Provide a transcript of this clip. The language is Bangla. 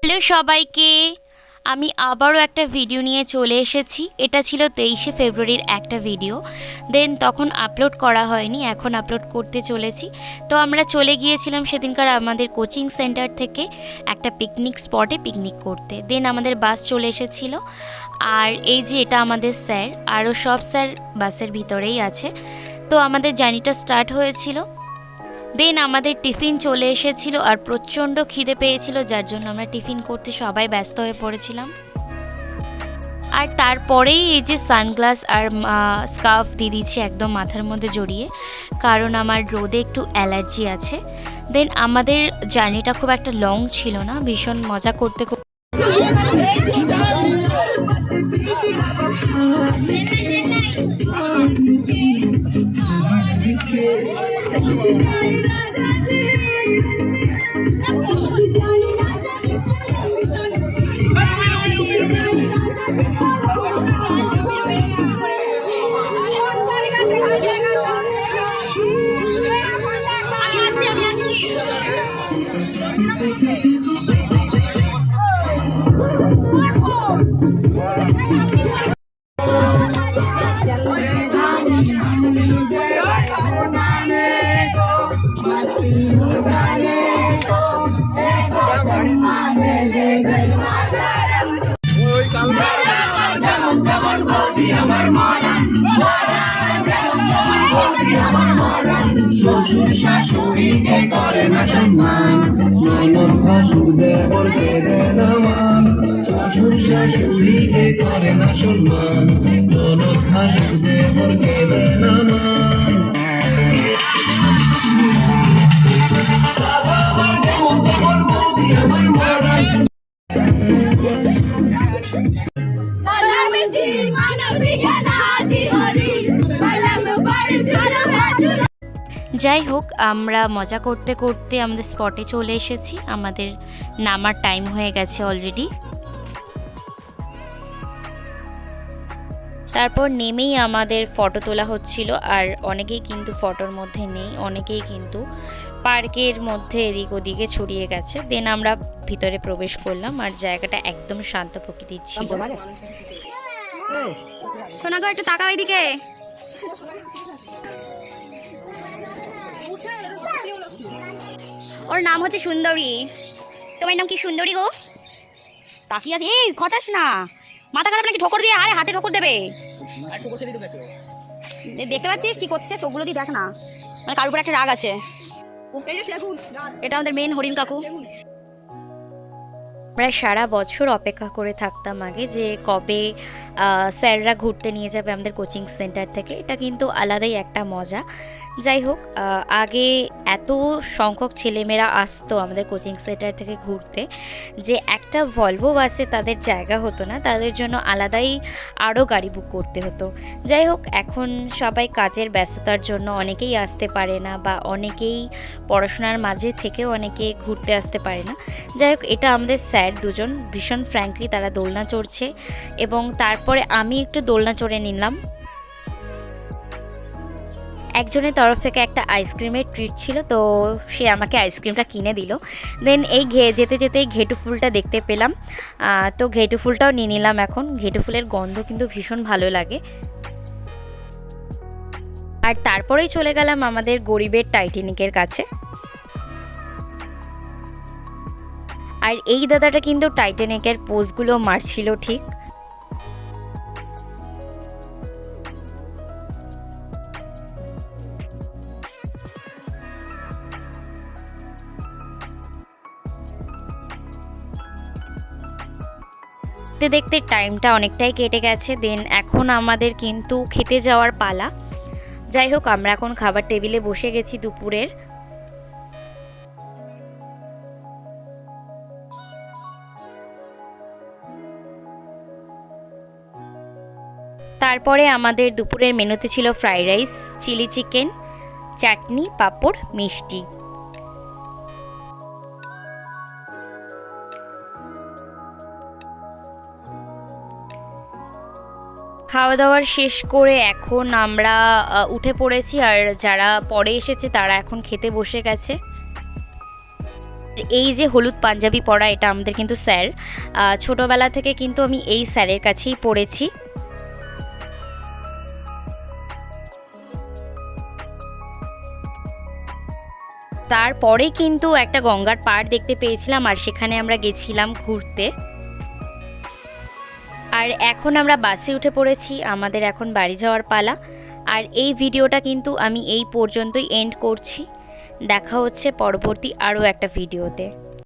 হ্যালো সবাইকে, আমি আবারও একটা ভিডিও নিয়ে চলে এসেছি। এটা ছিল 23শে ফেব্রুয়ারির একটা ভিডিও, দেন তখন আপলোড করা হয়নি, এখন আপলোড করতে চলেছি। তো আমরা চলে গিয়েছিলাম সেদিনকার আমাদের কোচিং সেন্টার থেকে একটা পিকনিক স্পটে পিকনিক করতে। দেন আমাদের বাস চলে এসেছিল, আর এই যে এটা আমাদের স্যার, আরও সব স্যার বাসের ভিতরেই আছে। তো আমাদের জার্নিটা স্টার্ট হয়েছিল। দেন আমাদের টিফিন চলে এসেছিল, আর প্রচণ্ড খিদে পেয়েছিল, যার জন্য আমরা টিফিন করতে সবাই ব্যস্ত হয়ে পড়েছিলাম। আর তারপরেই এই যে সানগ্লাস আর স্কার্ফ দিয়ে দিচ্ছি একদম মাথার মধ্যে জড়িয়ে, কারণ আমার রোদে একটু অ্যালার্জি আছে। দেন আমাদের জার্নিটা খুব একটা লং ছিল না, ভীষণ মজা করতে শ্বশুর শাশুড়িকে করে না সম্মান, ননদ ভাসুদেবরকে দেয় না মান। শ্বশুর শাশুড়িকে করে না সম্মান, ননদ ভাসুদেবরকে দেয় না মান। যাই হোক, আমরা মজা করতে করতে আমাদের স্পটে চলে এসেছি। আমাদের নামার টাইম হয়ে গেছে অলরেডি। তারপর নেমেই আমাদের ফটো তোলা হচ্ছিল, আর অনেকেই কিন্তু ফটোর মধ্যে নেই, অনেকেই কিন্তু পার্কের মধ্যে এদিক ওদিকে ছড়িয়ে গেছে। দেন আমরা ভিতরে প্রবেশ করলাম, আর জায়গাটা একদম শান্ত প্রকৃতির ছিল। শোনা গো, একটু তাকাও এদিকে। ওর নাম হচ্ছে সুন্দরী। তোমার নাম কি সুন্দরী গো? তাকিয়ে আছে, এই খচাস না, মাথা খারাপ নাকি? ঠোকর দিয়ে, আরে হাতে ঠোকর দেবে। দেখতে পাচ্ছিস কি করছে? চোখগুলো দিয়ে দেখ না, মানে কার উপর একটা রাগ আছে। এটা আমাদের মেন হরিণ কাকু। আমরা সারা বছর অপেক্ষা করে থাকতাম আগে যে কবে স্যাররা ঘুরতে নিয়ে যাবে আমাদের কোচিং সেন্টার থেকে। এটা কিন্তু আলাদাই একটা মজা। যাই হোক, আগে এত সংখ্যক ছেলেমেয়েরা আসতো আমাদের কোচিং সেন্টার থেকে ঘুরতে যে একটা ভলভো বাসে তাদের জায়গা হতো না, তাদের জন্য আলাদাই আরও গাড়ি বুক করতে হতো। যাই হোক, এখন সবাই কাজের ব্যস্ততার জন্য অনেকেই আসতে পারে না, বা অনেকেই পড়াশোনার মাঝে থেকেও অনেকে ঘুরতে আসতে পারে না। যাই হোক, এটা আমাদের স্যার দুজন ভীষণ ফ্র্যাঙ্কলি তারা দোলনা চড়ছে, এবং তারপরে আমি একটু দোলনা চড়ে নিলাম। একজনের তরফ থেকে একটা আইসক্রিমের ট্রিট ছিল, তো সে আমাকে আইসক্রিমটা কিনে দিল। দেন এই যেতে যেতে ঘেটু ফুলটা দেখতে পেলাম, তো ঘেটু ফুলটাও নিয়ে নিলাম। এখন ঘেটু ফুলের গন্ধ কিন্তু ভীষণ ভালো লাগে। আর তারপরেই চলে গেলাম আমাদের গরিবের টাইটানিকের কাছে। আর এই দাদাটা কিন্তু টাইটানিকের পোজগুলো মারছিল ঠিক। দেখতে দেখতে টাইমটা অনেকটাই কেটে গেছে। দেন এখন আমাদের কিন্তু খেতে যাওয়ার পালা। যাই হোক, আমরা এখন খাবার টেবিলে বসে গেছি দুপুরের। তারপরে আমাদের দুপুরের মেনুতে ছিল ফ্রাইড রাইস, চিলি চিকেন, চাটনি, পাঁপড়, মিষ্টি। খাওয়া দাওয়ার শেষ করে এখন আমরা উঠে পড়েছি, আর যারা পরে এসেছে তারা এখন খেতে বসে গেছে। এই যে হলুদ পাঞ্জাবি পরা, এটা আমাদের কিন্তু স্যার। ছোটোবেলা থেকে কিন্তু আমি এই স্যারের কাছেই পড়েছি। তারপরে কিন্তু একটা গঙ্গার পাড় দেখতে পেয়েছিলাম, আর সেখানে আমরা গেছিলাম ঘুরতে। আর এখন আমরা বাসে উঠে পড়েছি, আমাদের এখন বাড়ি যাওয়ার পালা। আর এই ভিডিওটা কিন্তু আমি এই পর্যন্তই এন্ড করছি। দেখা হচ্ছে পরবর্তী আরও একটা ভিডিওতে।